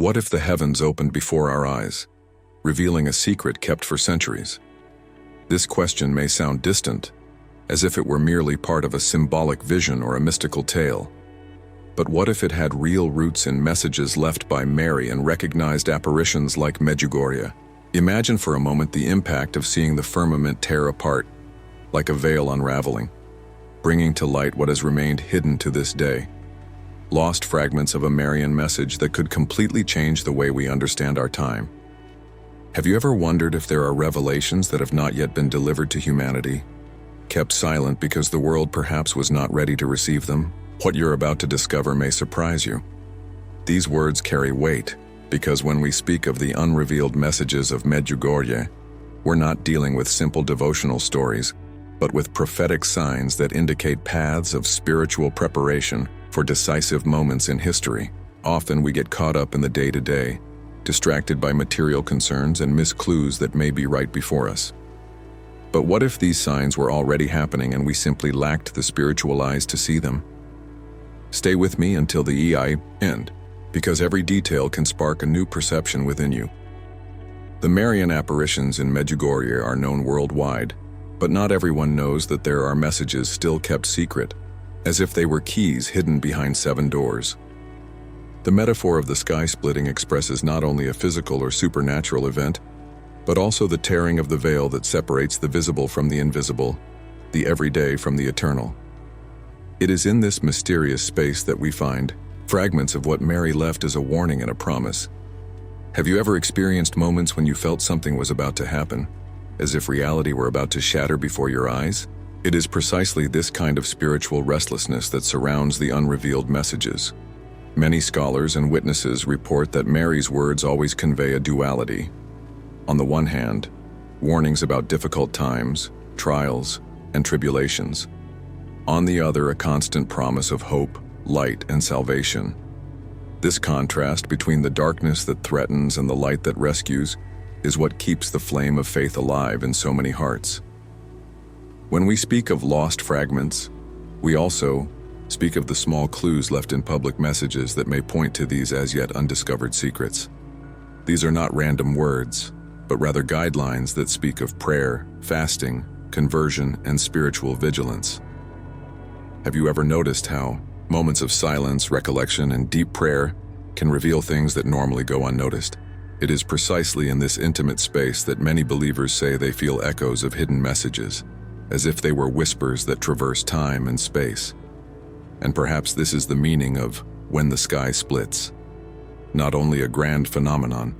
What if the heavens opened before our eyes, revealing a secret kept for centuries? This question may sound distant, as if it were merely part of a symbolic vision or a mystical tale. But what if it had real roots in messages left by Marian and recognized apparitions like Medjugorje? Imagine for a moment the impact of seeing the firmament tear apart, like a veil unraveling, bringing to light what has remained hidden to this day. Lost fragments of a Marian message that could completely change the way we understand our time. Have you ever wondered if there are revelations that have not yet been delivered to humanity, kept silent because the world perhaps was not ready to receive them? What you're about to discover may surprise you. These words carry weight, because when we speak of the unrevealed messages of Medjugorje, we're not dealing with simple devotional stories, but with prophetic signs that indicate paths of spiritual preparation for decisive moments in history. Often we get caught up in the day-to-day, distracted by material concerns and miss clues that may be right before us. But what if these signs were already happening and we simply lacked the spiritual eyes to see them? Stay with me until the end, because every detail can spark a new perception within you. The Marian apparitions in Medjugorje are known worldwide, but not everyone knows that there are messages still kept secret, as if they were keys hidden behind 7 doors. The metaphor of the sky splitting expresses not only a physical or supernatural event, but also the tearing of the veil that separates the visible from the invisible, the everyday from the eternal. It is in this mysterious space that we find fragments of what Mary left as a warning and a promise. Have you ever experienced moments when you felt something was about to happen, as if reality were about to shatter before your eyes? It is precisely this kind of spiritual restlessness that surrounds the unrevealed messages. Many scholars and witnesses report that Mary's words always convey a duality. On the one hand, warnings about difficult times, trials, and tribulations. On the other, a constant promise of hope, light, and salvation. This contrast between the darkness that threatens and the light that rescues is what keeps the flame of faith alive in so many hearts. When we speak of lost fragments, we also speak of the small clues left in public messages that may point to these as yet undiscovered secrets. These are not random words, but rather guidelines that speak of prayer, fasting, conversion, and spiritual vigilance. Have you ever noticed how moments of silence, recollection, and deep prayer can reveal things that normally go unnoticed? It is precisely in this intimate space that many believers say they feel echoes of hidden messages, as if they were whispers that traverse time and space. And perhaps this is the meaning of when the sky splits. Not only a grand phenomenon,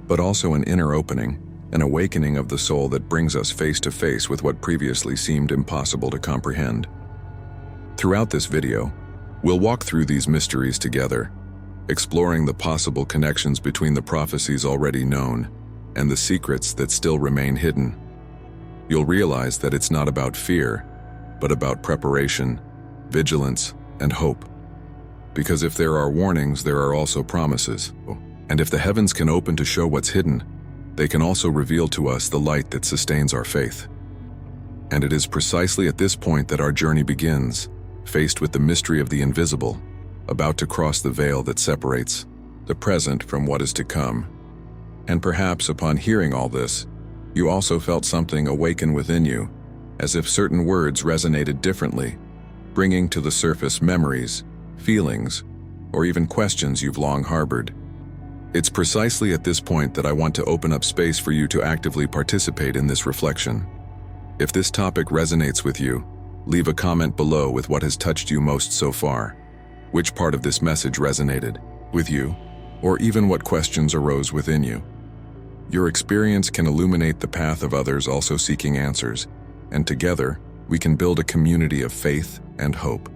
but also an inner opening, an awakening of the soul that brings us face to face with what previously seemed impossible to comprehend. Throughout this video, we'll walk through these mysteries together, exploring the possible connections between the prophecies already known and the secrets that still remain hidden. You'll realize that it's not about fear, but about preparation, vigilance, and hope. Because if there are warnings, there are also promises. And if the heavens can open to show what's hidden, they can also reveal to us the light that sustains our faith. And it is precisely at this point that our journey begins, faced with the mystery of the invisible, about to cross the veil that separates the present from what is to come. And perhaps upon hearing all this, you also felt something awaken within you, as if certain words resonated differently, bringing to the surface memories, feelings, or even questions you've long harbored. It's precisely at this point that I want to open up space for you to actively participate in this reflection. If this topic resonates with you, leave a comment below with what has touched you most so far. Which part of this message resonated with you, or even what questions arose within you. Your experience can illuminate the path of others also seeking answers, and together, we can build a community of faith and hope.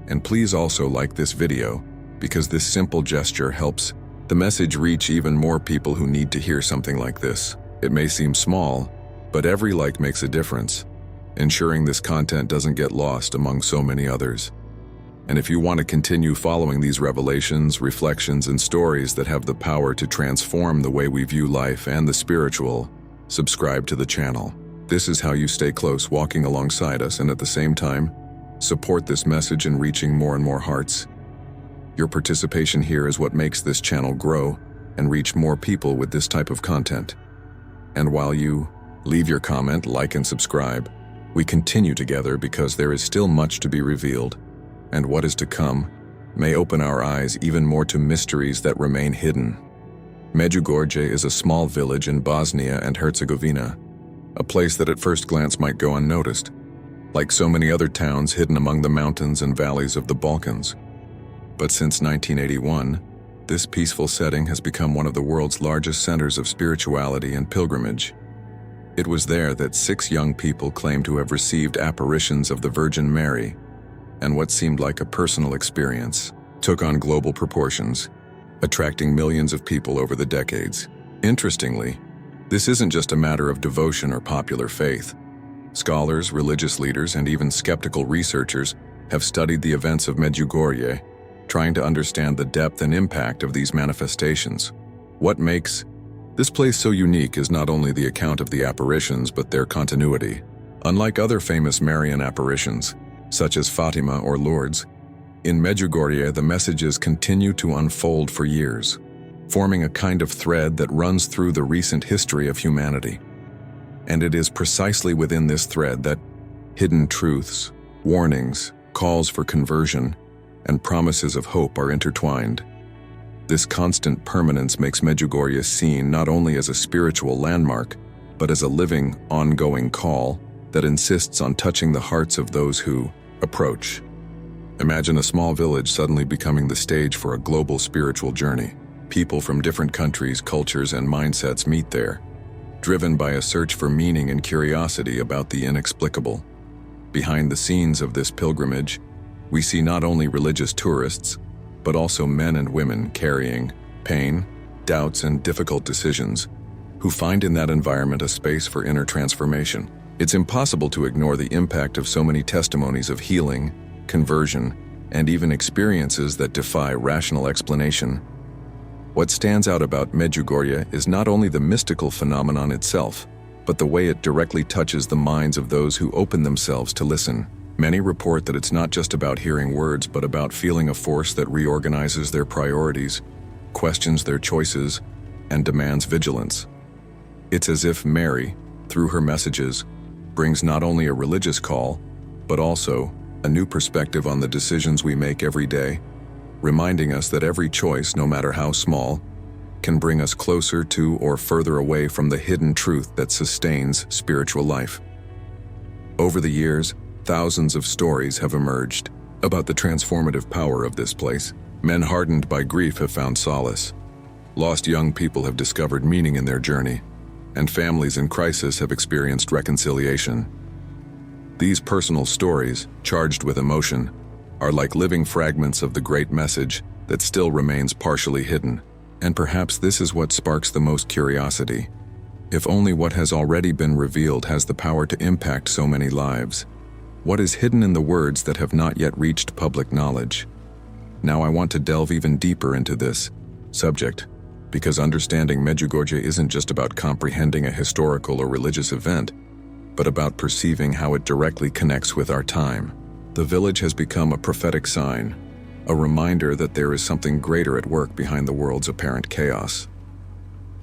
And please also like this video, because this simple gesture helps the message reach even more people who need to hear something like this. It may seem small, but every like makes a difference, ensuring this content doesn't get lost among so many others. And if you want to continue following these revelations, reflections, and stories that have the power to transform the way we view life and the spiritual, subscribe to the channel. This is how you stay close, walking alongside us, and at the same time, support this message in reaching more and more hearts. Your participation here is what makes this channel grow and reach more people with this type of content. And while you leave your comment, like, and subscribe, we continue together because there is still much to be revealed, and what is to come may open our eyes even more to mysteries that remain hidden. Medjugorje is a small village in Bosnia and Herzegovina, a place that at first glance might go unnoticed, like so many other towns hidden among the mountains and valleys of the Balkans. But since 1981, this peaceful setting has become one of the world's largest centers of spirituality and pilgrimage. It was there that 6 young people claimed to have received apparitions of the Virgin Mary, and what seemed like a personal experience took on global proportions, attracting millions of people over the decades. Interestingly, this isn't just a matter of devotion or popular faith. Scholars, religious leaders, and even skeptical researchers have studied the events of Medjugorje, trying to understand the depth and impact of these manifestations. What makes this place so unique is not only the account of the apparitions, but their continuity. Unlike other famous Marian apparitions, such as Fatima or Lourdes, in Medjugorje the messages continue to unfold for years, forming a kind of thread that runs through the recent history of humanity. And it is precisely within this thread that hidden truths, warnings, calls for conversion, and promises of hope are intertwined. This constant permanence makes Medjugorje seen not only as a spiritual landmark, but as a living, ongoing call that insists on touching the hearts of those who approach. Imagine a small village suddenly becoming the stage for a global spiritual journey. People from different countries, cultures, and mindsets meet there, driven by a search for meaning and curiosity about the inexplicable. Behind the scenes of this pilgrimage, we see not only religious tourists, but also men and women carrying pain, doubts, and difficult decisions, who find in that environment a space for inner transformation. It's impossible to ignore the impact of so many testimonies of healing, conversion, and even experiences that defy rational explanation. What stands out about Medjugorje is not only the mystical phenomenon itself, but the way it directly touches the minds of those who open themselves to listen. Many report that it's not just about hearing words, but about feeling a force that reorganizes their priorities, questions their choices, and demands vigilance. It's as if Mary, through her messages, brings not only a religious call, but also a new perspective on the decisions we make every day, reminding us that every choice, no matter how small, can bring us closer to or further away from the hidden truth that sustains spiritual life. Over the years, thousands of stories have emerged about the transformative power of this place. Men hardened by grief have found solace. Lost young people have discovered meaning in their journey, and families in crisis have experienced reconciliation. These personal stories, charged with emotion, are like living fragments of the great message that still remains partially hidden. And perhaps this is what sparks the most curiosity. If only what has already been revealed has the power to impact so many lives. What is hidden in the words that have not yet reached public knowledge? Now I want to delve even deeper into this subject, because understanding Medjugorje isn't just about comprehending a historical or religious event, but about perceiving how it directly connects with our time. The village has become a prophetic sign, a reminder that there is something greater at work behind the world's apparent chaos.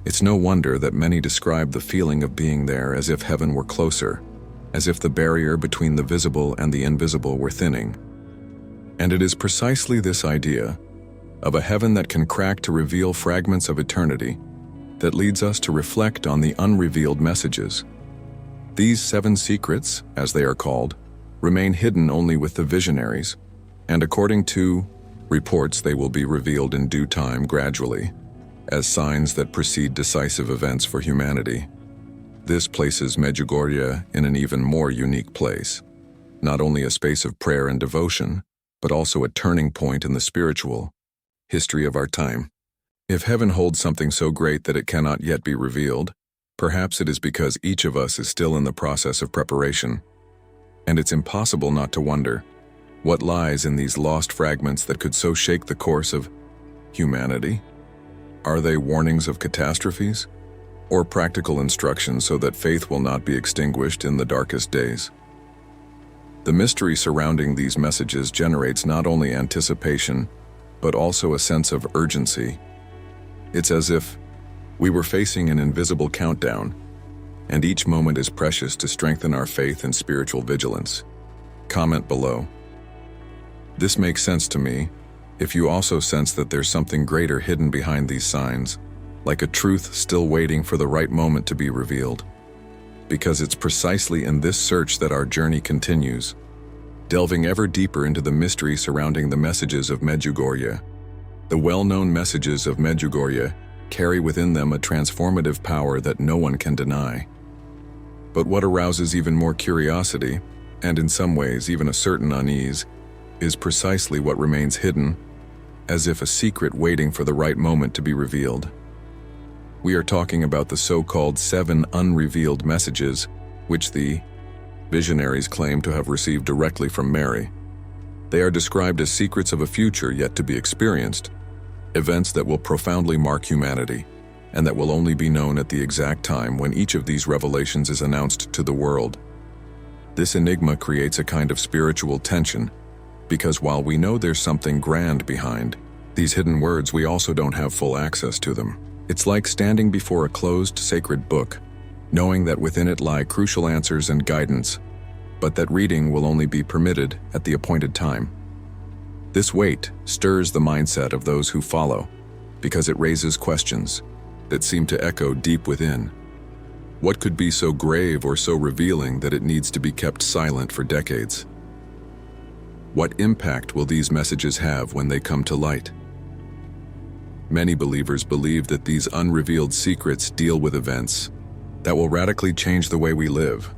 It's no wonder that many describe the feeling of being there as if heaven were closer, as if the barrier between the visible and the invisible were thinning. And it is precisely this idea of a heaven that can crack to reveal fragments of eternity that leads us to reflect on the unrevealed messages. These 7 secrets, as they are called, remain hidden only with the visionaries, and according to reports, they will be revealed in due time gradually, as signs that precede decisive events for humanity. This places Medjugorje in an even more unique place, not only a space of prayer and devotion, but also a turning point in the spiritual history of our time. If heaven holds something so great that it cannot yet be revealed, perhaps it is because each of us is still in the process of preparation. And it's impossible not to wonder, what lies in these lost fragments that could so shake the course of humanity? Are they warnings of catastrophes, or practical instructions so that faith will not be extinguished in the darkest days? The mystery surrounding these messages generates not only anticipation, but also a sense of urgency. It's as if we were facing an invisible countdown, and each moment is precious to strengthen our faith and spiritual vigilance. Comment below. This makes sense to me if you also sense that there's something greater hidden behind these signs, like a truth still waiting for the right moment to be revealed. Because it's precisely in this search that our journey continues, delving ever deeper into the mystery surrounding the messages of Medjugorje. The well-known messages of Medjugorje carry within them a transformative power that no one can deny. But what arouses even more curiosity, and in some ways even a certain unease, is precisely what remains hidden, as if a secret waiting for the right moment to be revealed. We are talking about the so-called 7 unrevealed messages, which the visionaries claim to have received directly from Mary. They are described as secrets of a future yet to be experienced, events that will profoundly mark humanity, and that will only be known at the exact time when each of these revelations is announced to the world. This enigma creates a kind of spiritual tension, because while we know there's something grand behind these hidden words, we also don't have full access to them. It's like standing before a closed sacred book, knowing that within it lie crucial answers and guidance, but that reading will only be permitted at the appointed time. This weight stirs the mindset of those who follow, because it raises questions that seem to echo deep within. What could be so grave or so revealing that it needs to be kept silent for decades? What impact will these messages have when they come to light? Many believers believe that these unrevealed secrets deal with events that will radically change the way we live,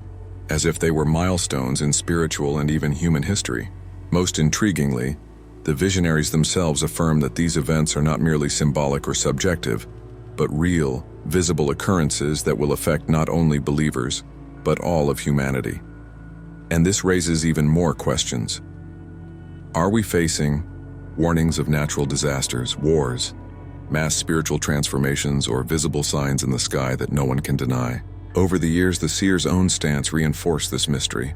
as if they were milestones in spiritual and even human history. Most intriguingly, the visionaries themselves affirm that these events are not merely symbolic or subjective, but real, visible occurrences that will affect not only believers, but all of humanity. And this raises even more questions. Are we facing warnings of natural disasters, wars, mass spiritual transformations, or visible signs in the sky that no one can deny? Over the years, the seer's own stance reinforced this mystery.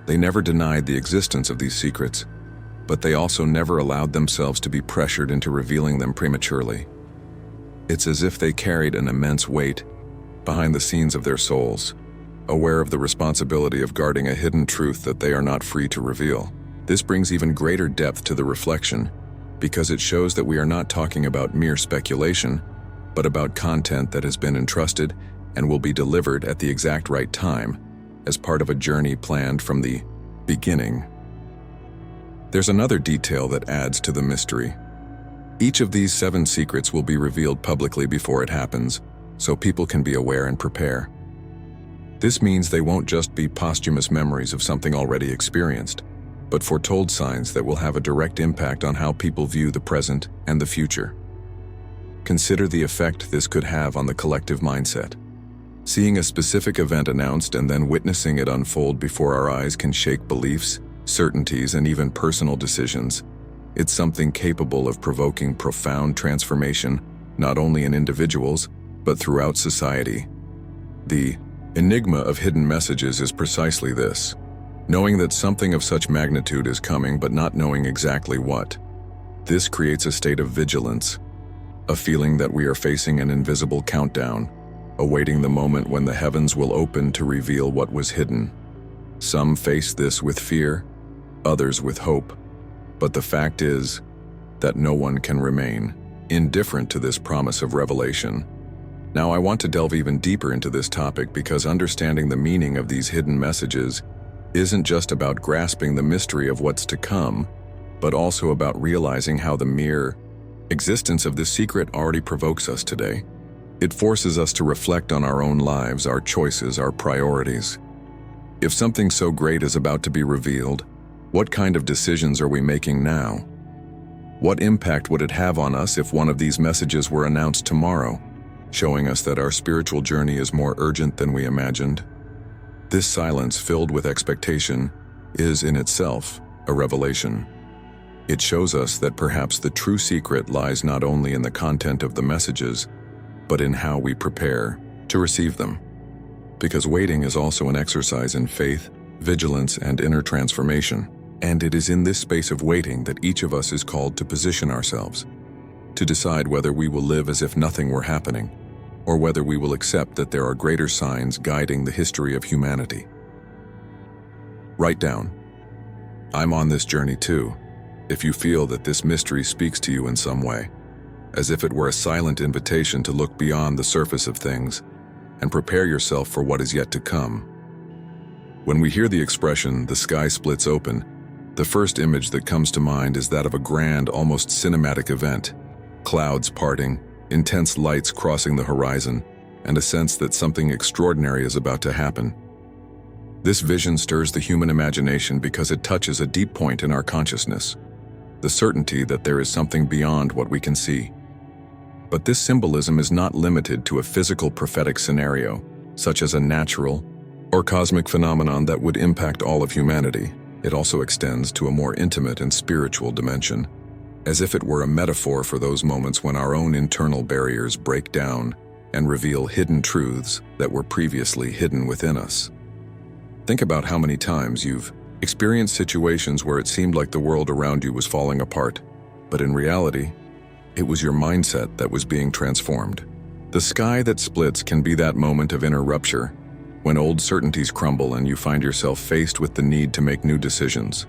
They never denied the existence of these secrets, but they also never allowed themselves to be pressured into revealing them prematurely. It's as if they carried an immense weight behind the scenes of their souls, aware of the responsibility of guarding a hidden truth that they are not free to reveal. This brings even greater depth to the reflection, because it shows that we are not talking about mere speculation, but about content that has been entrusted and will be delivered at the exact right time, as part of a journey planned from the beginning. There's another detail that adds to the mystery. Each of these 7 secrets will be revealed publicly before it happens, so people can be aware and prepare. This means they won't just be posthumous memories of something already experienced, but foretold signs that will have a direct impact on how people view the present and the future. Consider the effect this could have on the collective mindset. Seeing a specific event announced and then witnessing it unfold before our eyes can shake beliefs, certainties, and even personal decisions. It's something capable of provoking profound transformation, not only in individuals, but throughout society. The enigma of hidden messages is precisely this: knowing that something of such magnitude is coming but not knowing exactly what. This creates a state of vigilance, a feeling that we are facing an invisible countdown, awaiting the moment when the heavens will open to reveal what was hidden. Some face this with fear, others with hope, but the fact is that no one can remain indifferent to this promise of revelation. Now, I want to delve even deeper into this topic because understanding the meaning of these hidden messages isn't just about grasping the mystery of what's to come, but also about realizing how the mere existence of this secret already provokes us today. It forces us to reflect on our own lives, our choices, our priorities. If something so great is about to be revealed, what kind of decisions are we making now? What impact would it have on us if one of these messages were announced tomorrow, showing us that our spiritual journey is more urgent than we imagined? This silence, filled with expectation, is in itself a revelation. It shows us that perhaps the true secret lies not only in the content of the messages, but in how we prepare to receive them. Because waiting is also an exercise in faith, vigilance, and inner transformation. And it is in this space of waiting that each of us is called to position ourselves, to decide whether we will live as if nothing were happening, or whether we will accept that there are greater signs guiding the history of humanity. Write down, "I'm on this journey too," if you feel that this mystery speaks to you in some way, as if it were a silent invitation to look beyond the surface of things and prepare yourself for what is yet to come. When we hear the expression, "the sky splits open," the first image that comes to mind is that of a grand, almost cinematic event. Clouds parting, intense lights crossing the horizon, and a sense that something extraordinary is about to happen. This vision stirs the human imagination because it touches a deep point in our consciousness, the certainty that there is something beyond what we can see. But this symbolism is not limited to a physical prophetic scenario, such as a natural or cosmic phenomenon that would impact all of humanity. It also extends to a more intimate and spiritual dimension, as if it were a metaphor for those moments when our own internal barriers break down and reveal hidden truths that were previously hidden within us. Think about how many times you've experienced situations where it seemed like the world around you was falling apart, but in reality, it was your mindset that was being transformed. The sky that splits can be that moment of inner rupture, when old certainties crumble and you find yourself faced with the need to make new decisions.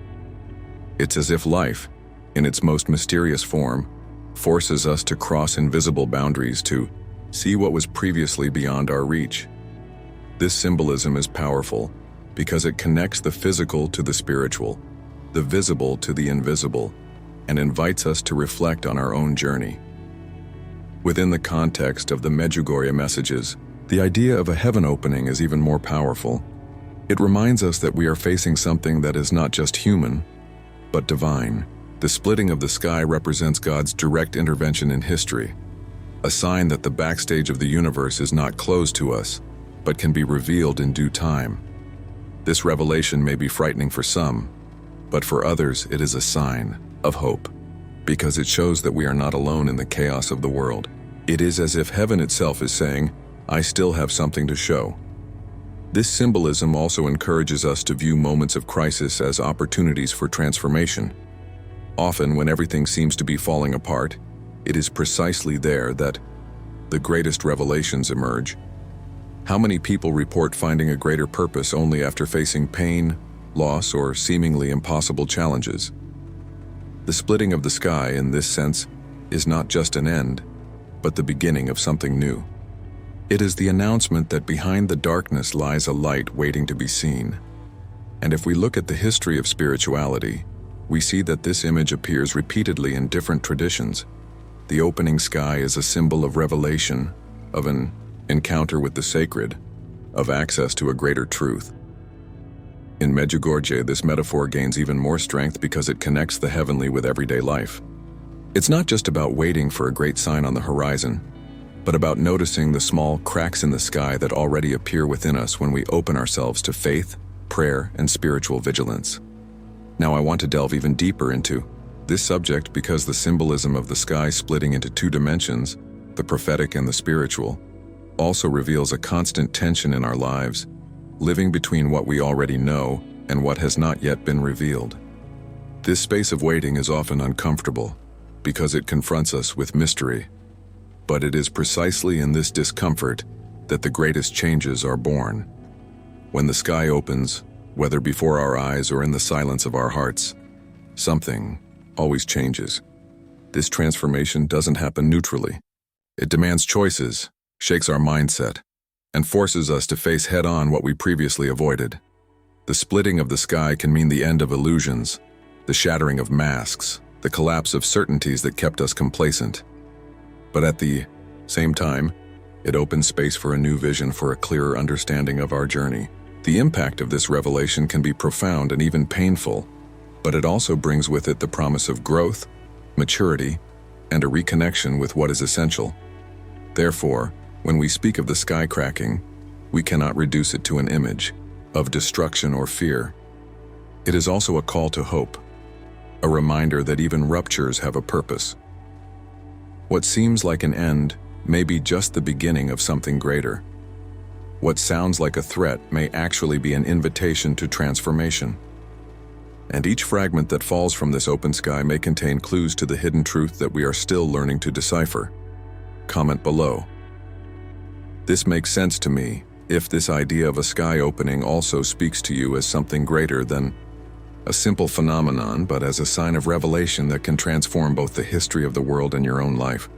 It's as if life, in its most mysterious form, forces us to cross invisible boundaries to see what was previously beyond our reach. This symbolism is powerful because it connects the physical to the spiritual, the visible to the invisible, and invites us to reflect on our own journey. Within the context of the Medjugorje messages, the idea of a heaven opening is even more powerful. It reminds us that we are facing something that is not just human, but divine. The splitting of the sky represents God's direct intervention in history, a sign that the backstage of the universe is not closed to us, but can be revealed in due time. This revelation may be frightening for some, but for others it is a sign of hope, because it shows that we are not alone in the chaos of the world. It is as if heaven itself is saying, "I still have something to show." This symbolism also encourages us to view moments of crisis as opportunities for transformation. Often, when everything seems to be falling apart, it is precisely there that the greatest revelations emerge. How many people report finding a greater purpose only after facing pain, loss, or seemingly impossible challenges? The splitting of the sky, in this sense, is not just an end, but the beginning of something new. It is the announcement that behind the darkness lies a light waiting to be seen. And if we look at the history of spirituality, we see that this image appears repeatedly in different traditions. The opening sky is a symbol of revelation, of an encounter with the sacred, of access to a greater truth. In Medjugorje, this metaphor gains even more strength because it connects the heavenly with everyday life. It's not just about waiting for a great sign on the horizon, but about noticing the small cracks in the sky that already appear within us when we open ourselves to faith, prayer, and spiritual vigilance. Now I want to delve even deeper into this subject because the symbolism of the sky splitting into two dimensions, the prophetic and the spiritual, also reveals a constant tension in our lives, living between what we already know and what has not yet been revealed. This space of waiting is often uncomfortable because it confronts us with mystery. But it is precisely in this discomfort that the greatest changes are born. When the sky opens, whether before our eyes or in the silence of our hearts, something always changes. This transformation doesn't happen neutrally. It demands choices, shakes our mindset, and forces us to face head-on what we previously avoided. The splitting of the sky can mean the end of illusions, the shattering of masks, the collapse of certainties that kept us complacent. But at the same time, it opens space for a new vision, for a clearer understanding of our journey. The impact of this revelation can be profound and even painful, but it also brings with it the promise of growth, maturity, and a reconnection with what is essential. Therefore, when we speak of the sky cracking, we cannot reduce it to an image of destruction or fear. It is also a call to hope, a reminder that even ruptures have a purpose. What seems like an end may be just the beginning of something greater. What sounds like a threat may actually be an invitation to transformation. And each fragment that falls from this open sky may contain clues to the hidden truth that we are still learning to decipher. Comment below. This makes sense to me if this idea of a sky opening also speaks to you as something greater than a simple phenomenon, but as a sign of revelation that can transform both the history of the world and your own life.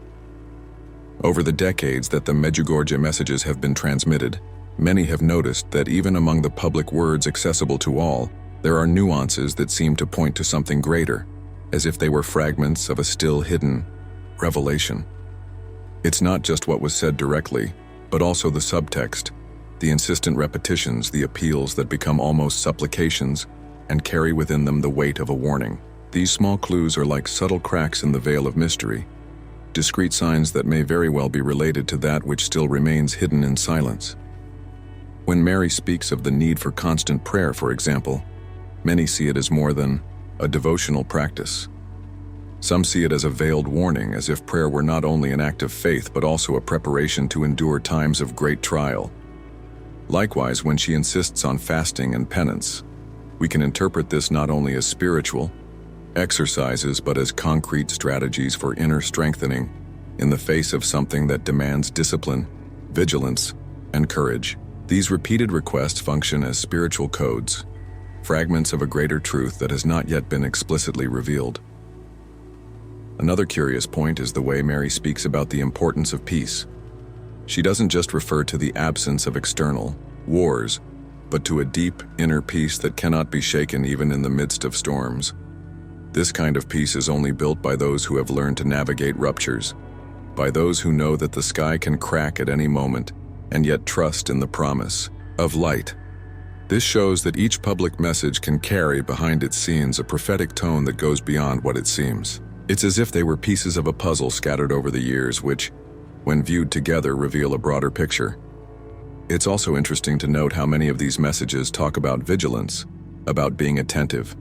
Over the decades that the Medjugorje messages have been transmitted, many have noticed that even among the public words accessible to all, there are nuances that seem to point to something greater, as if they were fragments of a still hidden revelation. It's not just what was said directly, but also the subtext, the insistent repetitions, the appeals that become almost supplications and carry within them the weight of a warning. These small clues are like subtle cracks in the veil of mystery, discrete signs that may very well be related to that which still remains hidden in silence. When Mary speaks of the need for constant prayer, for example, many see it as more than a devotional practice. Some see it as a veiled warning, as if prayer were not only an act of faith but also a preparation to endure times of great trial. Likewise, when she insists on fasting and penance, we can interpret this not only as spiritual exercises but as concrete strategies for inner strengthening in the face of something that demands discipline, vigilance, and courage. These repeated requests function as spiritual codes, fragments of a greater truth that has not yet been explicitly revealed. Another curious point is the way Mary speaks about the importance of peace. She doesn't just refer to the absence of external wars, but to a deep inner peace that cannot be shaken even in the midst of storms. This kind of peace is only built by those who have learned to navigate ruptures, by those who know that the sky can crack at any moment and yet trust in the promise of light. This shows that each public message can carry behind its scenes a prophetic tone that goes beyond what it seems. It's as if they were pieces of a puzzle scattered over the years which, when viewed together, reveal a broader picture. It's also interesting to note how many of these messages talk about vigilance, about being attentive,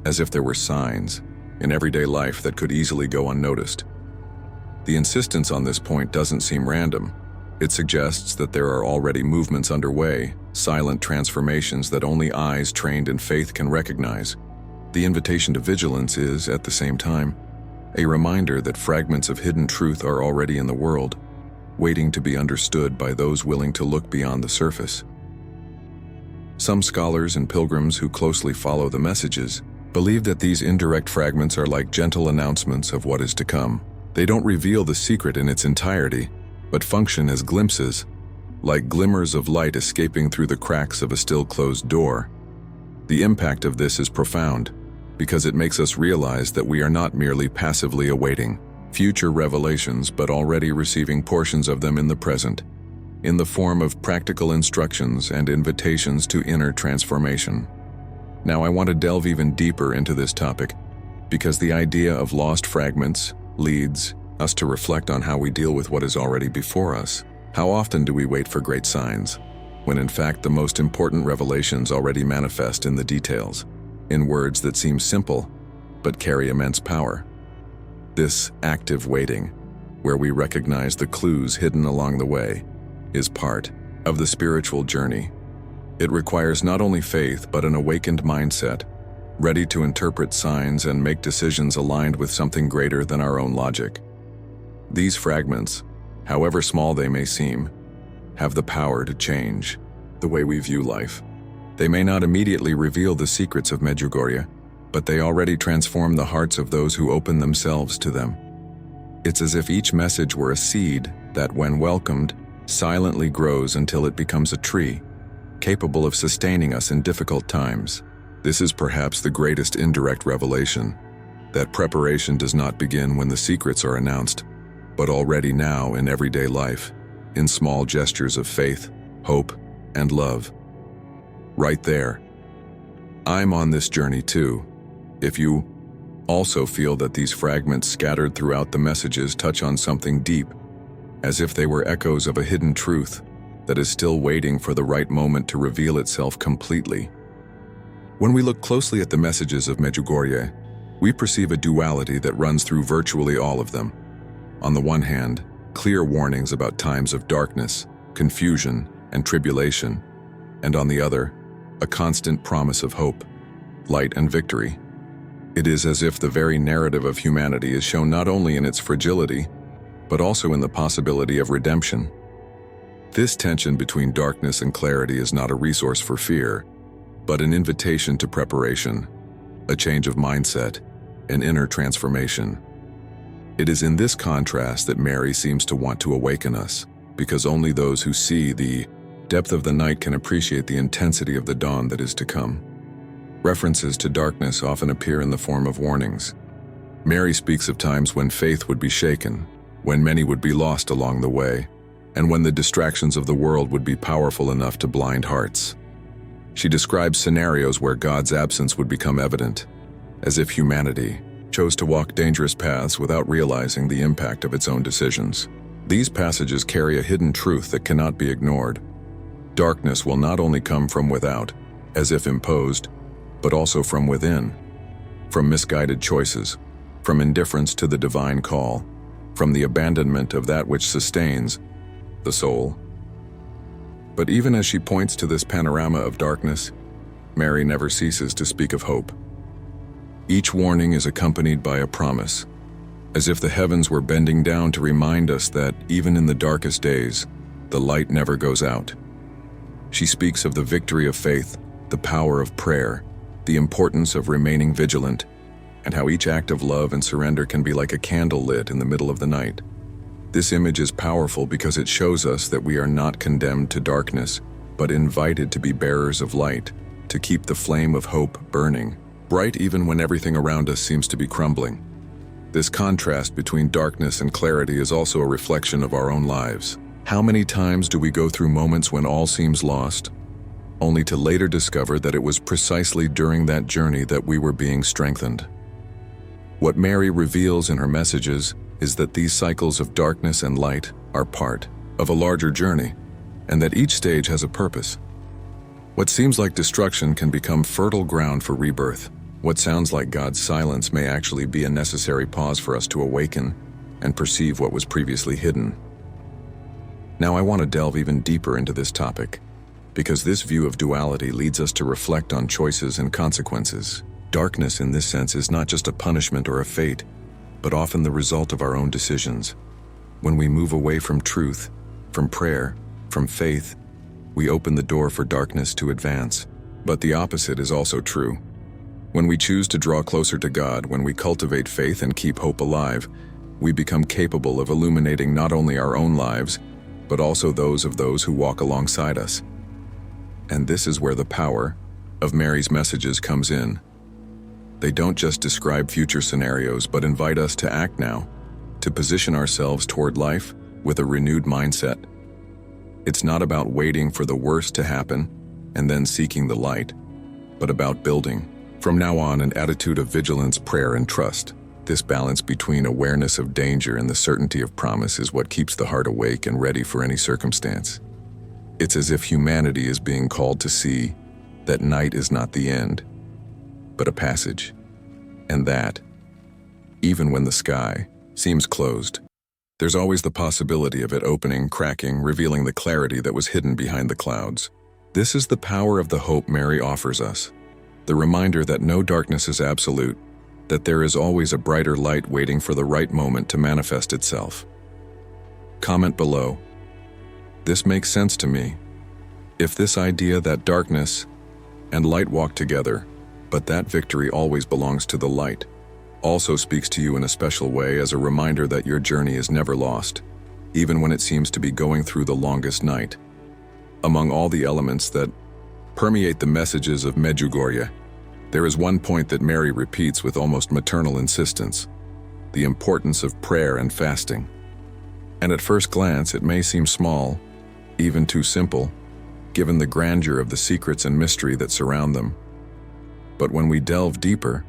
as if there were signs in everyday life that could easily go unnoticed. The insistence on this point doesn't seem random. It suggests that there are already movements underway, silent transformations that only eyes trained in faith can recognize. The invitation to vigilance is, at the same time, a reminder that fragments of hidden truth are already in the world, waiting to be understood by those willing to look beyond the surface. Some scholars and pilgrims who closely follow the messages believe that these indirect fragments are like gentle announcements of what is to come. They don't reveal the secret in its entirety, but function as glimpses, like glimmers of light escaping through the cracks of a still closed door. The impact of this is profound, because it makes us realize that we are not merely passively awaiting future revelations but already receiving portions of them in the present, in the form of practical instructions and invitations to inner transformation. Now I want to delve even deeper into this topic, because the idea of lost fragments leads us to reflect on how we deal with what is already before us. How often do we wait for great signs, when in fact the most important revelations already manifest in the details, in words that seem simple but carry immense power? This active waiting, where we recognize the clues hidden along the way, is part of the spiritual journey. It requires not only faith but an awakened mindset, ready to interpret signs and make decisions aligned with something greater than our own logic. These fragments, however small they may seem, have the power to change the way we view life. They may not immediately reveal the secrets of Medjugorje, but they already transform the hearts of those who open themselves to them. It's as if each message were a seed that, when welcomed, silently grows until it becomes a tree, capable of sustaining us in difficult times. This is perhaps the greatest indirect revelation, that preparation does not begin when the secrets are announced, but already now in everyday life, in small gestures of faith, hope, and love. Right there. I'm on this journey too. If you also feel that these fragments scattered throughout the messages touch on something deep, as if they were echoes of a hidden truth that is still waiting for the right moment to reveal itself completely. When we look closely at the messages of Medjugorje, we perceive a duality that runs through virtually all of them. On the one hand, clear warnings about times of darkness, confusion, and tribulation, and on the other, a constant promise of hope, light, and victory. It is as if the very narrative of humanity is shown not only in its fragility, but also in the possibility of redemption. This tension between darkness and clarity is not a resource for fear, but an invitation to preparation, a change of mindset, an inner transformation. It is in this contrast that Mary seems to want to awaken us, because only those who see the depth of the night can appreciate the intensity of the dawn that is to come. References to darkness often appear in the form of warnings. Mary speaks of times when faith would be shaken, when many would be lost along the way, and when the distractions of the world would be powerful enough to blind hearts. She describes scenarios where God's absence would become evident, as if humanity chose to walk dangerous paths without realizing the impact of its own decisions. These passages carry a hidden truth that cannot be ignored. Darkness will not only come from without, as if imposed, but also from within, from misguided choices, from indifference to the divine call, from the abandonment of that which sustains the soul. But even as she points to this panorama of darkness, Mary never ceases to speak of hope. Each warning is accompanied by a promise, as if the heavens were bending down to remind us that even in the darkest days, the light never goes out. She speaks of the victory of faith, the power of prayer, the importance of remaining vigilant, and how each act of love and surrender can be like a candle lit in the middle of the night. This image is powerful because it shows us that we are not condemned to darkness, but invited to be bearers of light, to keep the flame of hope burning, bright even when everything around us seems to be crumbling. This contrast between darkness and clarity is also a reflection of our own lives. How many times do we go through moments when all seems lost, only to later discover that it was precisely during that journey that we were being strengthened? What Mary reveals in her messages is that these cycles of darkness and light are part of a larger journey, and that each stage has a purpose. What seems like destruction can become fertile ground for rebirth. What sounds like God's silence may actually be a necessary pause for us to awaken and perceive what was previously hidden. Now I want to delve even deeper into this topic, because this view of duality leads us to reflect on choices and consequences. Darkness in this sense is not just a punishment or a fate, but often the result of our own decisions. When we move away from truth, from prayer, from faith, we open the door for darkness to advance. But the opposite is also true. When we choose to draw closer to God, when we cultivate faith and keep hope alive, we become capable of illuminating not only our own lives, but also those of those who walk alongside us. And this is where the power of Mary's messages comes in. They don't just describe future scenarios, but invite us to act now, to position ourselves toward life with a renewed mindset. It's not about waiting for the worst to happen and then seeking the light, but about building, from now on, an attitude of vigilance, prayer, and trust. This balance between awareness of danger and the certainty of promise is what keeps the heart awake and ready for any circumstance. It's as if humanity is being called to see that night is not the end, but a passage, and that, even when the sky seems closed, there's always the possibility of it opening, cracking, revealing the clarity that was hidden behind the clouds. This is the power of the hope Mary offers us, the reminder that no darkness is absolute, that there is always a brighter light waiting for the right moment to manifest itself. Comment below. This makes sense to me. If this idea that darkness and light walk together, but that victory always belongs to the light, also speaks to you in a special way as a reminder that your journey is never lost, even when it seems to be going through the longest night. Among all the elements that permeate the messages of Medjugorje, there is one point that Mary repeats with almost maternal insistence: the importance of prayer and fasting. And at first glance, it may seem small, even too simple, given the grandeur of the secrets and mystery that surround them. But when we delve deeper,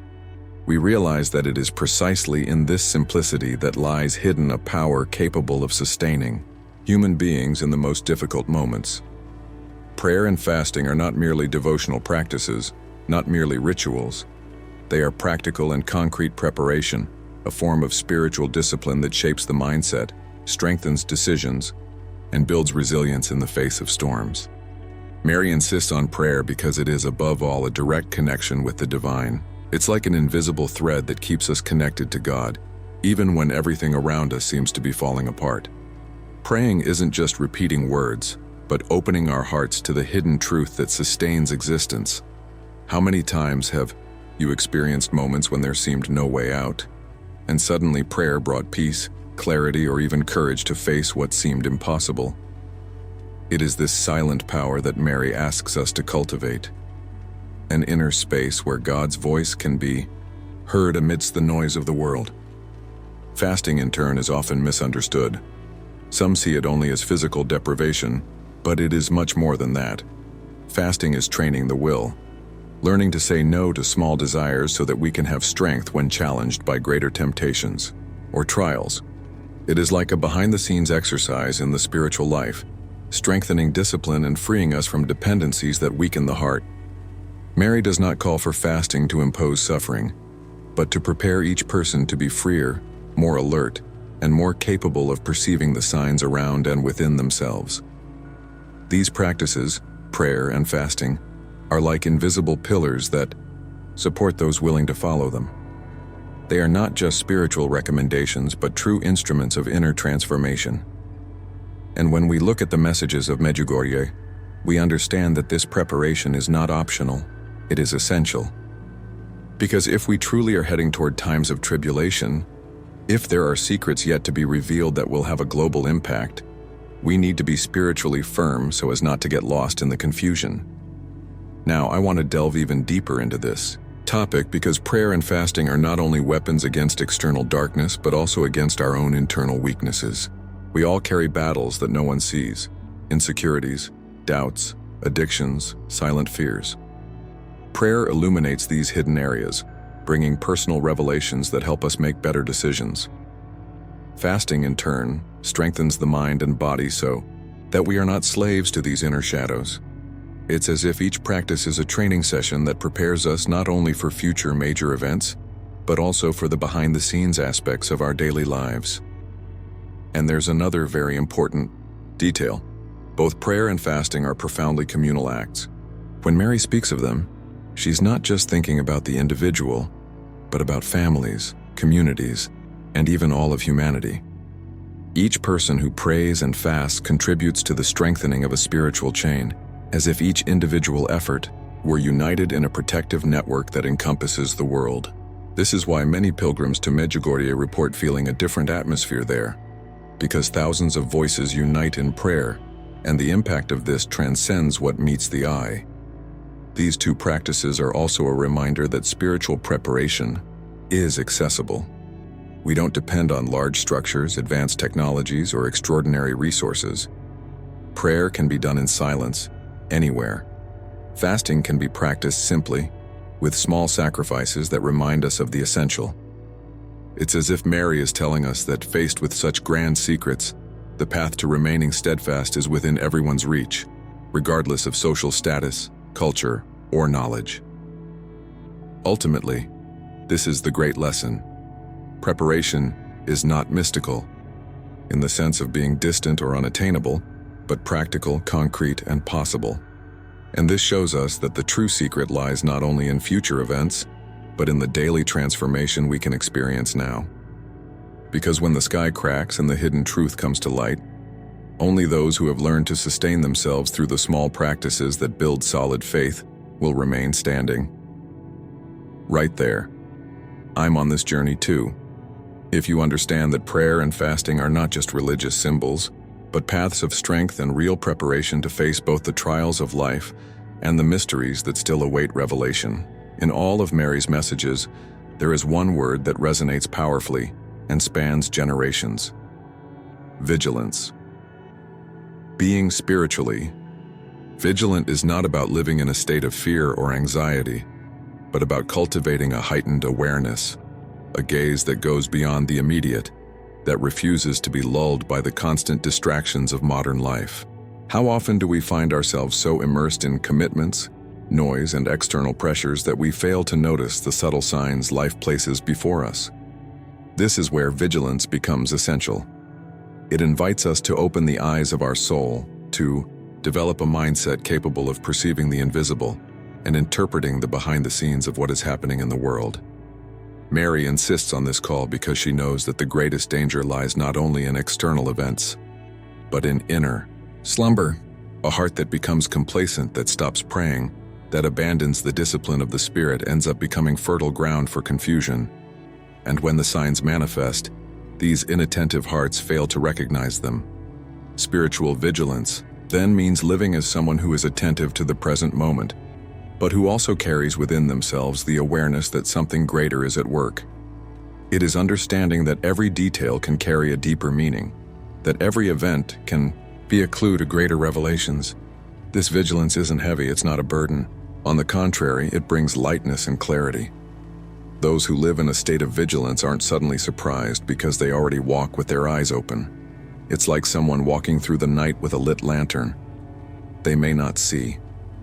we realize that it is precisely in this simplicity that lies hidden a power capable of sustaining human beings in the most difficult moments. Prayer and fasting are not merely devotional practices, not merely rituals. They are practical and concrete preparation, a form of spiritual discipline that shapes the mindset, strengthens decisions, and builds resilience in the face of storms. Mary insists on prayer because it is above all a direct connection with the divine. It's like an invisible thread that keeps us connected to God, even when everything around us seems to be falling apart. Praying isn't just repeating words, but opening our hearts to the hidden truth that sustains existence. How many times have you experienced moments when there seemed no way out, and suddenly prayer brought peace, clarity, or even courage to face what seemed impossible? It is this silent power that Mary asks us to cultivate, an inner space where God's voice can be heard amidst the noise of the world. Fasting, in turn, is often misunderstood. Some see it only as physical deprivation, but it is much more than that. Fasting is training the will, learning to say no to small desires so that we can have strength when challenged by greater temptations or trials. It is like a behind-the-scenes exercise in the spiritual life, strengthening discipline and freeing us from dependencies that weaken the heart. Mary does not call for fasting to impose suffering, but to prepare each person to be freer, more alert, and more capable of perceiving the signs around and within themselves. These practices, prayer and fasting, are like invisible pillars that support those willing to follow them. They are not just spiritual recommendations, but true instruments of inner transformation. And when we look at the messages of Medjugorje, we understand that this preparation is not optional, it is essential. Because if we truly are heading toward times of tribulation, if there are secrets yet to be revealed that will have a global impact, we need to be spiritually firm so as not to get lost in the confusion. Now, I want to delve even deeper into this topic because prayer and fasting are not only weapons against external darkness, but also against our own internal weaknesses. We all carry battles that no one sees: insecurities, doubts, addictions, silent fears. Prayer illuminates these hidden areas, bringing personal revelations that help us make better decisions. Fasting, in turn, strengthens the mind and body so that we are not slaves to these inner shadows. It's as if each practice is a training session that prepares us not only for future major events, but also for the behind-the-scenes aspects of our daily lives. And there's another very important detail. Both prayer and fasting are profoundly communal acts. When Mary speaks of them, she's not just thinking about the individual, but about families, communities, and even all of humanity. Each person who prays and fasts contributes to the strengthening of a spiritual chain, as if each individual effort were united in a protective network that encompasses the world. This is why many pilgrims to Medjugorje report feeling a different atmosphere there, because thousands of voices unite in prayer, and the impact of this transcends what meets the eye. These two practices are also a reminder that spiritual preparation is accessible. We don't depend on large structures, advanced technologies, or extraordinary resources. Prayer can be done in silence, anywhere. Fasting can be practiced simply, with small sacrifices that remind us of the essential. It's as if Mary is telling us that faced with such grand secrets, the path to remaining steadfast is within everyone's reach, regardless of social status, culture, or knowledge. Ultimately, this is the great lesson. Preparation is not mystical, in the sense of being distant or unattainable, but practical, concrete, and possible. And this shows us that the true secret lies not only in future events, but in the daily transformation we can experience now. Because when the sky cracks and the hidden truth comes to light, only those who have learned to sustain themselves through the small practices that build solid faith will remain standing. Right there. I'm on this journey too. If you understand that prayer and fasting are not just religious symbols, but paths of strength and real preparation to face both the trials of life and the mysteries that still await revelation. In all of Mary's messages, there is one word that resonates powerfully and spans generations: vigilance. Being spiritually vigilant is not about living in a state of fear or anxiety, but about cultivating a heightened awareness, a gaze that goes beyond the immediate, that refuses to be lulled by the constant distractions of modern life. How often do we find ourselves so immersed in commitments, noise, and external pressures that we fail to notice the subtle signs life places before us? This is where vigilance becomes essential. It invites us to open the eyes of our soul, to develop a mindset capable of perceiving the invisible and interpreting the behind the scenes of what is happening in the world. Mary insists on this call because she knows that the greatest danger lies not only in external events, but in inner slumber, a heart that becomes complacent, that stops praying, that abandons the discipline of the Spirit, ends up becoming fertile ground for confusion. And when the signs manifest, these inattentive hearts fail to recognize them. Spiritual vigilance then means living as someone who is attentive to the present moment, but who also carries within themselves the awareness that something greater is at work. It is understanding that every detail can carry a deeper meaning, that every event can be a clue to greater revelations. This vigilance isn't heavy, it's not a burden. On the contrary, it brings lightness and clarity. Those who live in a state of vigilance aren't suddenly surprised because they already walk with their eyes open. It's like someone walking through the night with a lit lantern. They may not see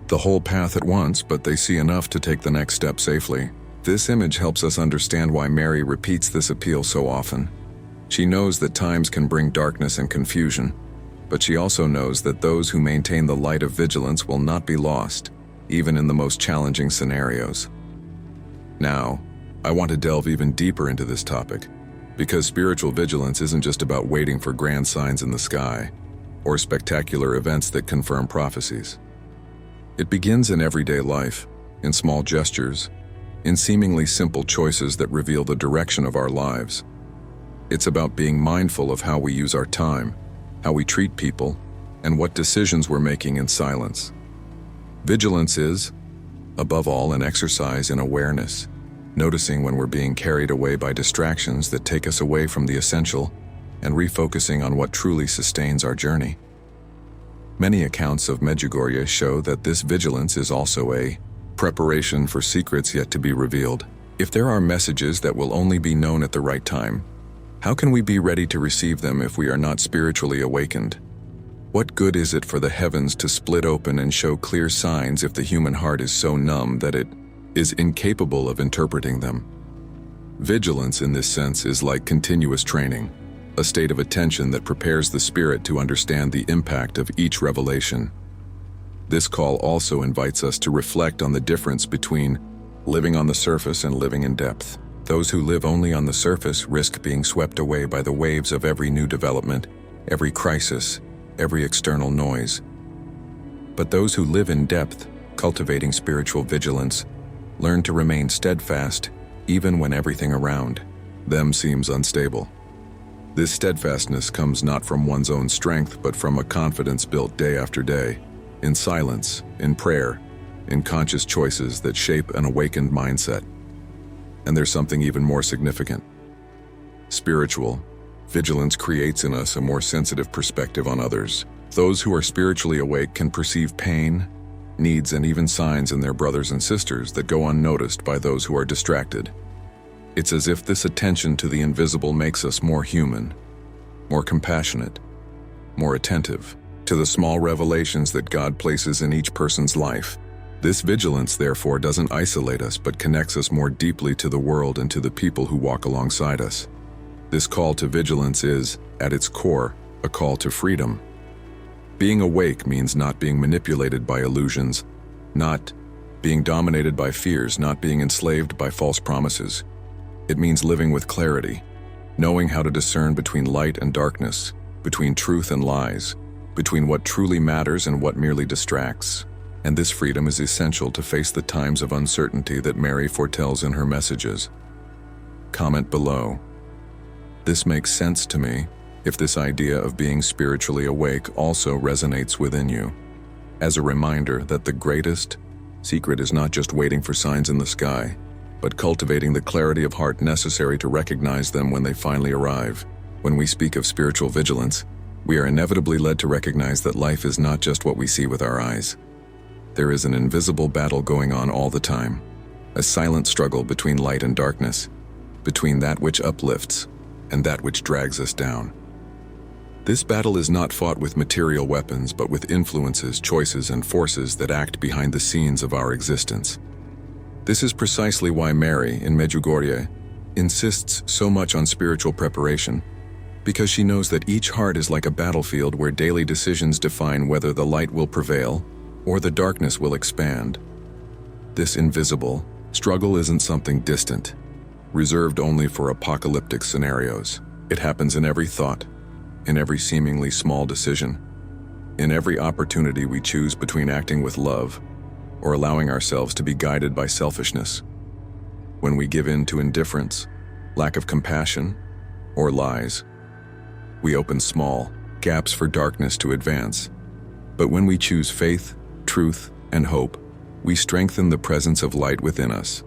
the whole path at once, but they see enough to take the next step safely. This image helps us understand why Mary repeats this appeal so often. She knows that times can bring darkness and confusion, but she also knows that those who maintain the light of vigilance will not be lost, even in the most challenging scenarios. Now, I want to delve even deeper into this topic, because spiritual vigilance isn't just about waiting for grand signs in the sky or spectacular events that confirm prophecies. It begins in everyday life, in small gestures, in seemingly simple choices that reveal the direction of our lives. It's about being mindful of how we use our time, how we treat people, and what decisions we're making in silence. Vigilance is, above all, an exercise in awareness, noticing when we're being carried away by distractions that take us away from the essential and refocusing on what truly sustains our journey. Many accounts of Medjugorje show that this vigilance is also a preparation for secrets yet to be revealed. If there are messages that will only be known at the right time, how can we be ready to receive them if we are not spiritually awakened? What good is it for the heavens to split open and show clear signs if the human heart is so numb that it is incapable of interpreting them? Vigilance in this sense is like continuous training, a state of attention that prepares the spirit to understand the impact of each revelation. This call also invites us to reflect on the difference between living on the surface and living in depth. Those who live only on the surface risk being swept away by the waves of every new development, every crisis, every external noise. But those who live in depth, cultivating spiritual vigilance, learn to remain steadfast even when everything around them seems unstable. This steadfastness comes not from one's own strength, but from a confidence built day after day, in silence, in prayer, in conscious choices that shape an awakened mindset. And there's something even more significant. Spiritual vigilance creates in us a more sensitive perspective on others. Those who are spiritually awake can perceive pain, needs, and even signs in their brothers and sisters that go unnoticed by those who are distracted. It's as if this attention to the invisible makes us more human, more compassionate, more attentive to the small revelations that God places in each person's life. This vigilance, therefore, doesn't isolate us but connects us more deeply to the world and to the people who walk alongside us. This call to vigilance is, at its core, a call to freedom. Being awake means not being manipulated by illusions, not being dominated by fears, not being enslaved by false promises. It means living with clarity, knowing how to discern between light and darkness, between truth and lies, between what truly matters and what merely distracts. And this freedom is essential to face the times of uncertainty that Mary foretells in her messages. Comment below. This makes sense to me if this idea of being spiritually awake also resonates within you, as a reminder that the greatest secret is not just waiting for signs in the sky, but cultivating the clarity of heart necessary to recognize them when they finally arrive. When we speak of spiritual vigilance, we are inevitably led to recognize that life is not just what we see with our eyes. There is an invisible battle going on all the time, a silent struggle between light and darkness, between that which uplifts and that which drags us down. This battle is not fought with material weapons, but with influences, choices, and forces that act behind the scenes of our existence. This is precisely why Mary, in Medjugorje, insists so much on spiritual preparation, because she knows that each heart is like a battlefield where daily decisions define whether the light will prevail or the darkness will expand. This invisible struggle isn't something distant, reserved only for apocalyptic scenarios. It happens in every thought, in every seemingly small decision, in every opportunity we choose between acting with love or allowing ourselves to be guided by selfishness. When we give in to indifference, lack of compassion, or lies, we open small gaps for darkness to advance. But when we choose faith, truth, and hope, we strengthen the presence of light within us.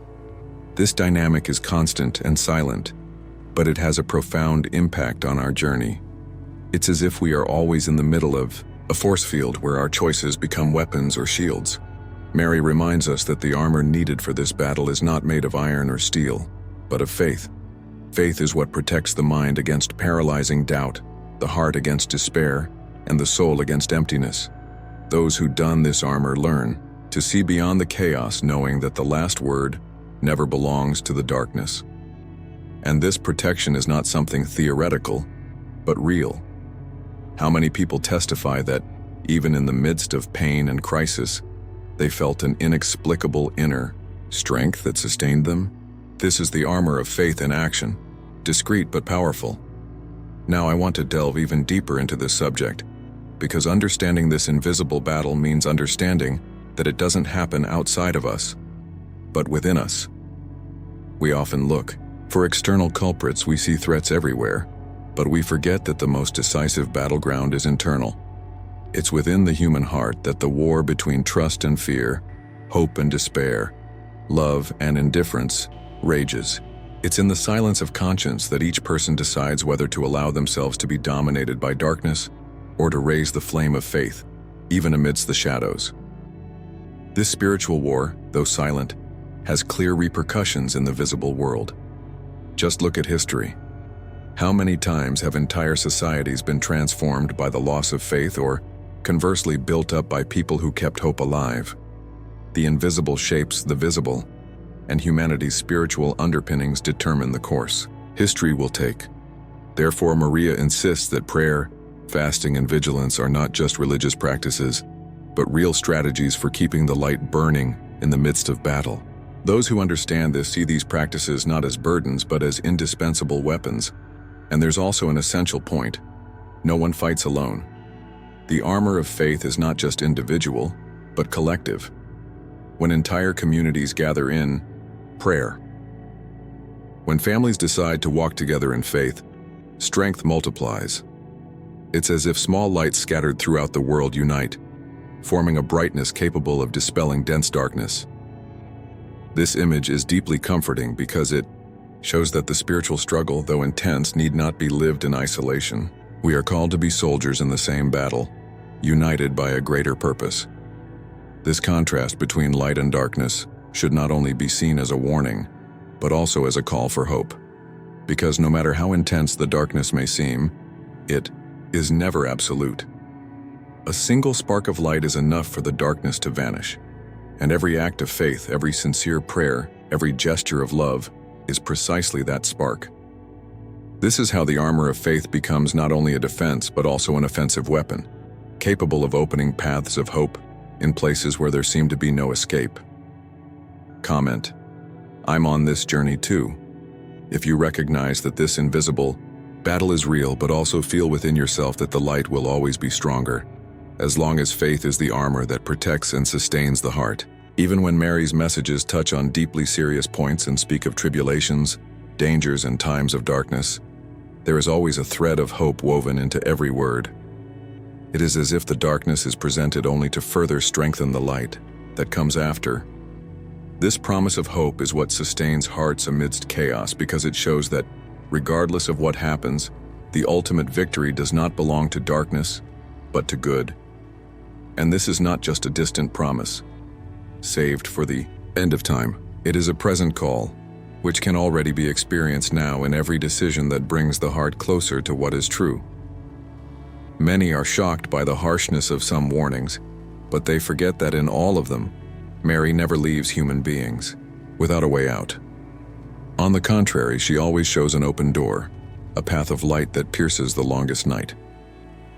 This dynamic is constant and silent, but it has a profound impact on our journey. It's as if we are always in the middle of a force field where our choices become weapons or shields. Mary reminds us that the armor needed for this battle is not made of iron or steel, but of faith. Faith is what protects the mind against paralyzing doubt, the heart against despair, and the soul against emptiness. Those who don this armor learn to see beyond the chaos, knowing that the last word never belongs to the darkness. And this protection is not something theoretical, but real. How many people testify that, even in the midst of pain and crisis, they felt an inexplicable inner strength that sustained them? This is the armor of faith in action, discreet but powerful. Now I want to delve even deeper into this subject, because understanding this invisible battle means understanding that it doesn't happen outside of us, but within us. We often look for external culprits, we see threats everywhere, but we forget that the most decisive battleground is internal. It's within the human heart that the war between trust and fear, hope and despair, love and indifference rages. It's in the silence of conscience that each person decides whether to allow themselves to be dominated by darkness or to raise the flame of faith, even amidst the shadows. This spiritual war, though silent, has clear repercussions in the visible world. Just look at history. How many times have entire societies been transformed by the loss of faith, or conversely built up by people who kept hope alive? The invisible shapes the visible, and humanity's spiritual underpinnings determine the course history will take. Therefore, Maria insists that prayer, fasting, and vigilance are not just religious practices, but real strategies for keeping the light burning in the midst of battle. Those who understand this see these practices not as burdens but as indispensable weapons. And there's also an essential point: no one fights alone. The armor of faith is not just individual, but collective. When entire communities gather in prayer, when families decide to walk together in faith, strength multiplies. It's as if small lights scattered throughout the world unite, forming a brightness capable of dispelling dense darkness. This image is deeply comforting because it shows that the spiritual struggle, though intense, need not be lived in isolation. We are called to be soldiers in the same battle, united by a greater purpose. This contrast between light and darkness should not only be seen as a warning, but also as a call for hope. Because no matter how intense the darkness may seem, it is never absolute. A single spark of light is enough for the darkness to vanish. And every act of faith, every sincere prayer, every gesture of love is precisely that spark. This is how the armor of faith becomes not only a defense but also an offensive weapon, capable of opening paths of hope in places where there seem to be no escape. Comment: I'm on this journey too. If you recognize that this invisible battle is real, but also feel within yourself that the light will always be stronger, as long as faith is the armor that protects and sustains the heart. Even when Mary's messages touch on deeply serious points and speak of tribulations, dangers, and times of darkness, there is always a thread of hope woven into every word. It is as if the darkness is presented only to further strengthen the light that comes after. This promise of hope is what sustains hearts amidst chaos, because it shows that, regardless of what happens, the ultimate victory does not belong to darkness, but to good. And this is not just a distant promise, saved for the end of time. It is a present call, which can already be experienced now in every decision that brings the heart closer to what is true. Many are shocked by the harshness of some warnings, but they forget that in all of them, Mary never leaves human beings without a way out. On the contrary, she always shows an open door, a path of light that pierces the longest night.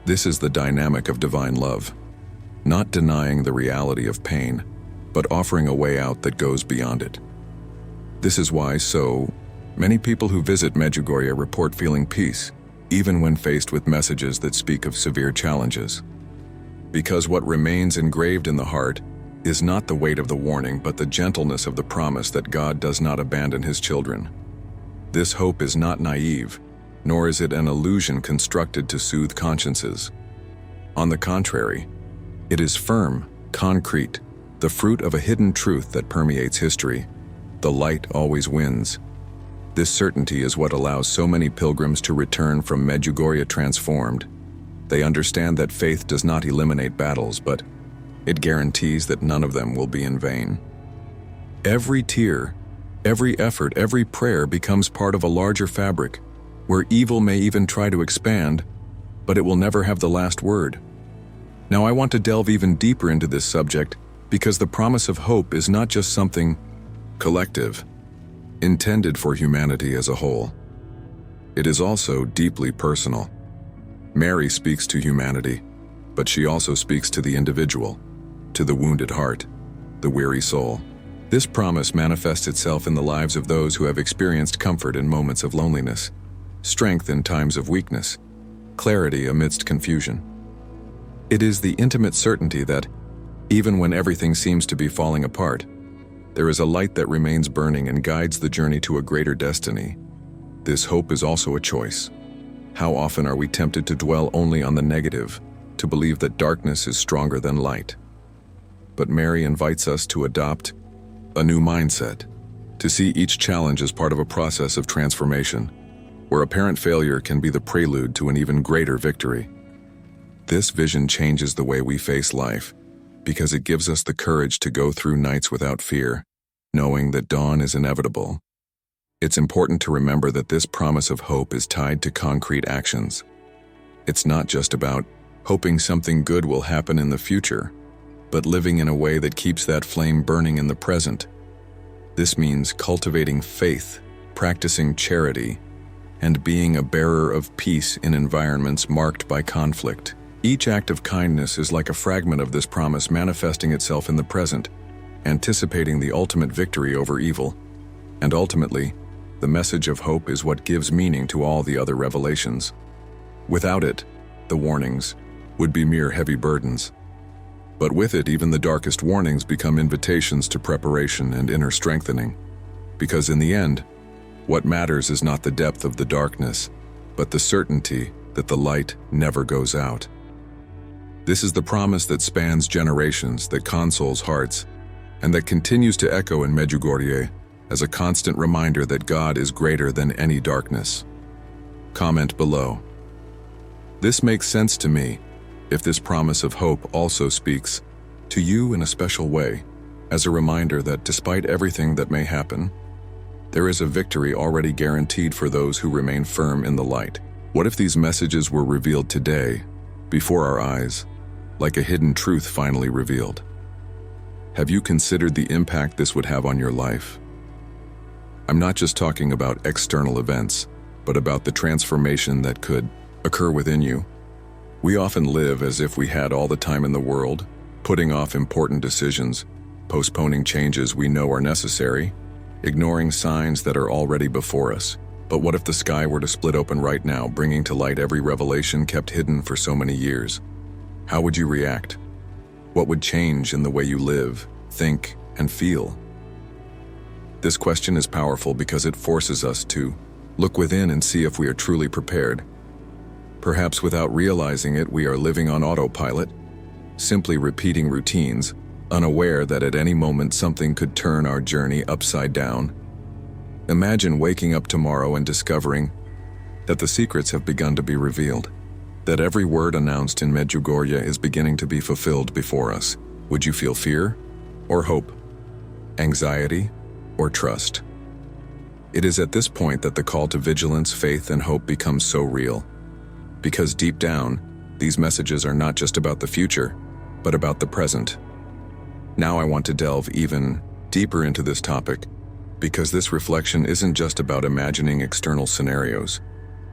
This is the dynamic of divine love, not denying the reality of pain, but offering a way out that goes beyond it. This is why so many people who visit Medjugorje report feeling peace, even when faced with messages that speak of severe challenges. Because what remains engraved in the heart is not the weight of the warning, but the gentleness of the promise that God does not abandon his children. This hope is not naive, nor is it an illusion constructed to soothe consciences. On the contrary, it is firm, concrete, the fruit of a hidden truth that permeates history. The light always wins. This certainty is what allows so many pilgrims to return from Medjugorje transformed. They understand that faith does not eliminate battles, but it guarantees that none of them will be in vain. Every tear, every effort, every prayer becomes part of a larger fabric, where evil may even try to expand, but it will never have the last word. Now I want to delve even deeper into this subject because the promise of hope is not just something collective, intended for humanity as a whole. It is also deeply personal. Mary speaks to humanity, but she also speaks to the individual, to the wounded heart, the weary soul. This promise manifests itself in the lives of those who have experienced comfort in moments of loneliness, strength in times of weakness, clarity amidst confusion. It is the intimate certainty that, even when everything seems to be falling apart, there is a light that remains burning and guides the journey to a greater destiny. This hope is also a choice. How often are we tempted to dwell only on the negative, to believe that darkness is stronger than light? But Mary invites us to adopt a new mindset, to see each challenge as part of a process of transformation, where apparent failure can be the prelude to an even greater victory. This vision changes the way we face life, because it gives us the courage to go through nights without fear, knowing that dawn is inevitable. It's important to remember that this promise of hope is tied to concrete actions. It's not just about hoping something good will happen in the future, but living in a way that keeps that flame burning in the present. This means cultivating faith, practicing charity, and being a bearer of peace in environments marked by conflict. Each act of kindness is like a fragment of this promise manifesting itself in the present, anticipating the ultimate victory over evil. And ultimately, the message of hope is what gives meaning to all the other revelations. Without it, the warnings would be mere heavy burdens. But with it, even the darkest warnings become invitations to preparation and inner strengthening. Because in the end, what matters is not the depth of the darkness, but the certainty that the light never goes out. This is the promise that spans generations, that consoles hearts, and that continues to echo in Medjugorje as a constant reminder that God is greater than any darkness. Comment below. This makes sense to me if this promise of hope also speaks to you in a special way, as a reminder that despite everything that may happen, there is a victory already guaranteed for those who remain firm in the light. What if these messages were revealed today, before our eyes, like a hidden truth finally revealed? Have you considered the impact this would have on your life? I'm not just talking about external events, but about the transformation that could occur within you. We often live as if we had all the time in the world, putting off important decisions, postponing changes we know are necessary, ignoring signs that are already before us. But what if the sky were to split open right now, bringing to light every revelation kept hidden for so many years? How would you react? What would change in the way you live, think, and feel? This question is powerful because it forces us to look within and see if we are truly prepared. Perhaps without realizing it, we are living on autopilot, simply repeating routines, unaware that at any moment something could turn our journey upside down. Imagine waking up tomorrow and discovering that the secrets have begun to be revealed, that every word announced in Medjugorje is beginning to be fulfilled before us. Would you feel fear or hope, anxiety or trust? It is at this point that the call to vigilance, faith, and hope becomes so real. Because deep down, these messages are not just about the future, but about the present. Now I want to delve even deeper into this topic, because this reflection isn't just about imagining external scenarios.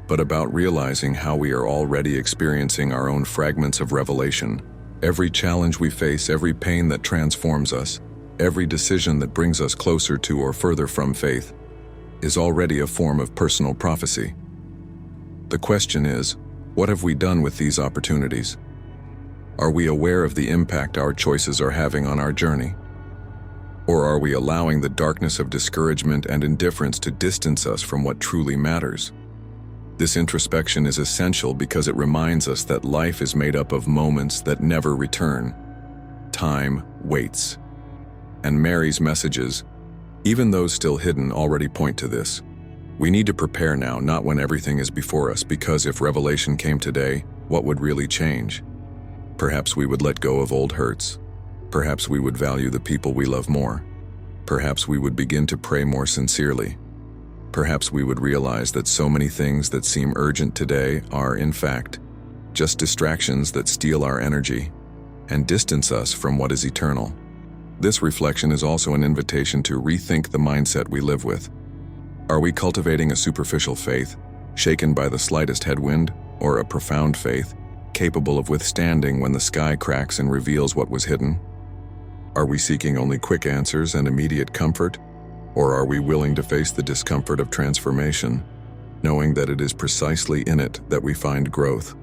but about realizing how we are already experiencing our own fragments of revelation. Every challenge we face, every pain that transforms us, every decision that brings us closer to or further from faith, is already a form of personal prophecy. The question is, what have we done with these opportunities? Are we aware of the impact our choices are having on our journey? Or are we allowing the darkness of discouragement and indifference to distance us from what truly matters? This introspection is essential because it reminds us that life is made up of moments that never return. Time waits. And Mary's messages, even those still hidden, already point to this. We need to prepare now, not when everything is before us, because if revelation came today, what would really change? Perhaps we would let go of old hurts. Perhaps we would value the people we love more. Perhaps we would begin to pray more sincerely. Perhaps we would realize that so many things that seem urgent today are, in fact, just distractions that steal our energy and distance us from what is eternal. This reflection is also an invitation to rethink the mindset we live with. Are we cultivating a superficial faith, shaken by the slightest headwind, or a profound faith, capable of withstanding when the sky cracks and reveals what was hidden? Are we seeking only quick answers and immediate comfort, or are we willing to face the discomfort of transformation, knowing that it is precisely in it that we find growth?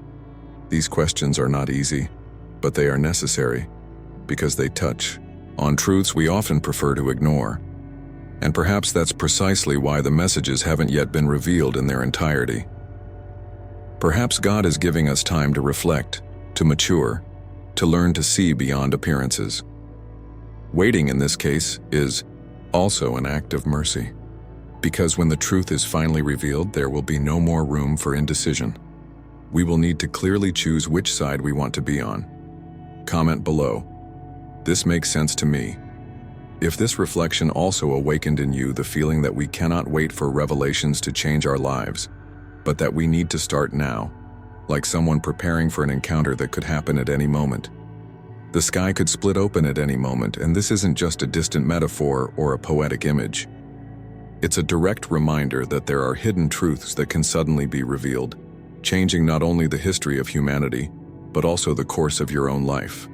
These questions are not easy, but they are necessary, because they touch on truths we often prefer to ignore. And perhaps that's precisely why the messages haven't yet been revealed in their entirety. Perhaps God is giving us time to reflect, to mature, to learn to see beyond appearances. Waiting in this case is also an act of mercy, because when the truth is finally revealed, there will be no more room for indecision. We will need to clearly choose which side we want to be on. Comment below. This makes sense to me. If this reflection also awakened in you the feeling that we cannot wait for revelations to change our lives, but that we need to start now, like someone preparing for an encounter that could happen at any moment. The sky could split open at any moment, and this isn't just a distant metaphor or a poetic image. It's a direct reminder that there are hidden truths that can suddenly be revealed, changing not only the history of humanity, but also the course of your own life.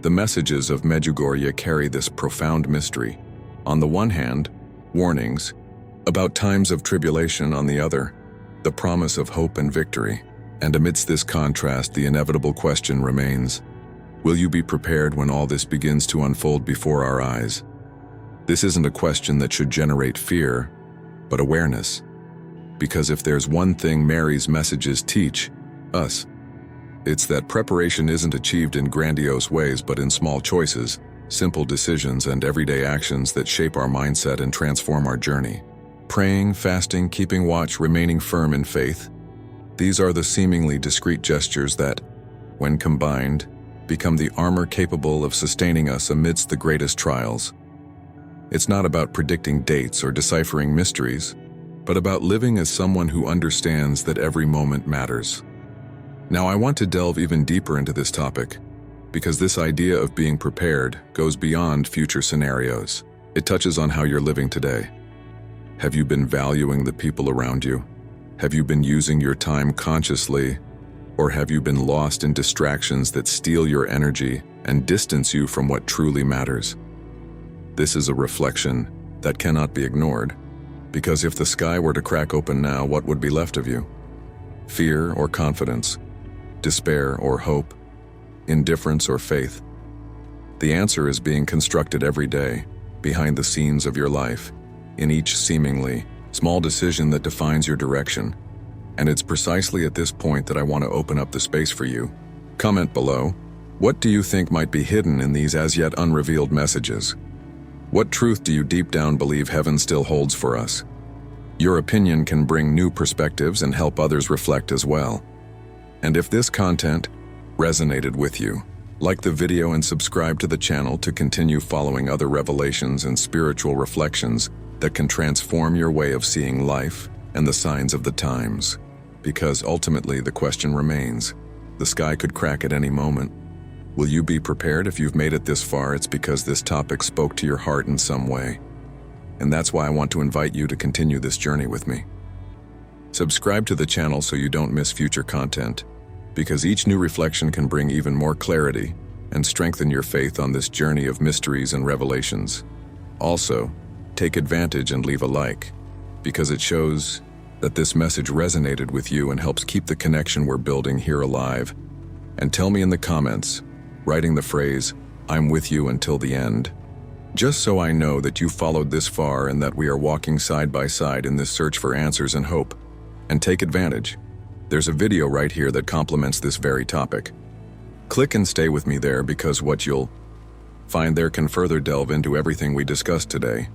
The messages of Medjugorje carry this profound mystery. On the one hand, warnings about times of tribulation; on the other, the promise of hope and victory. And amidst this contrast, the inevitable question remains: will you be prepared when all this begins to unfold before our eyes? This isn't a question that should generate fear, but awareness. Because if there's one thing Mary's messages teach us, it's that preparation isn't achieved in grandiose ways, but in small choices, simple decisions, and everyday actions that shape our mindset and transform our journey. Praying, fasting, keeping watch, remaining firm in faith. These are the seemingly discreet gestures that, when combined, become the armor capable of sustaining us amidst the greatest trials. It's not about predicting dates or deciphering mysteries, but about living as someone who understands that every moment matters. Now, I want to delve even deeper into this topic, because this idea of being prepared goes beyond future scenarios. It touches on how you're living today. Have you been valuing the people around you? Have you been using your time consciously? Or have you been lost in distractions that steal your energy and distance you from what truly matters? This is a reflection that cannot be ignored, because if the sky were to crack open now, what would be left of you? Fear or confidence? Despair or hope? Indifference or faith? The answer is being constructed every day, behind the scenes of your life, in each seemingly small decision that defines your direction. And it's precisely at this point that I want to open up the space for you. Comment below. What do you think might be hidden in these as yet unrevealed messages? What truth do you deep down believe heaven still holds for us? Your opinion can bring new perspectives and help others reflect as well. And if this content resonated with you, like the video and subscribe to the channel to continue following other revelations and spiritual reflections that can transform your way of seeing life and the signs of the times. Because ultimately the question remains, the sky could crack at any moment. Will you be prepared? If you've made it this far, it's because this topic spoke to your heart in some way. And that's why I want to invite you to continue this journey with me. Subscribe to the channel so you don't miss future content, because each new reflection can bring even more clarity and strengthen your faith on this journey of mysteries and revelations. Also, take advantage and leave a like, because it shows that this message resonated with you and helps keep the connection we're building here alive. And tell me in the comments, writing the phrase, "I'm with you until the end," just so I know that you followed this far and that we are walking side by side in this search for answers and hope. And take advantage. There's a video right here that complements this very topic. Click and stay with me there, because what you'll find there can further delve into everything we discussed today.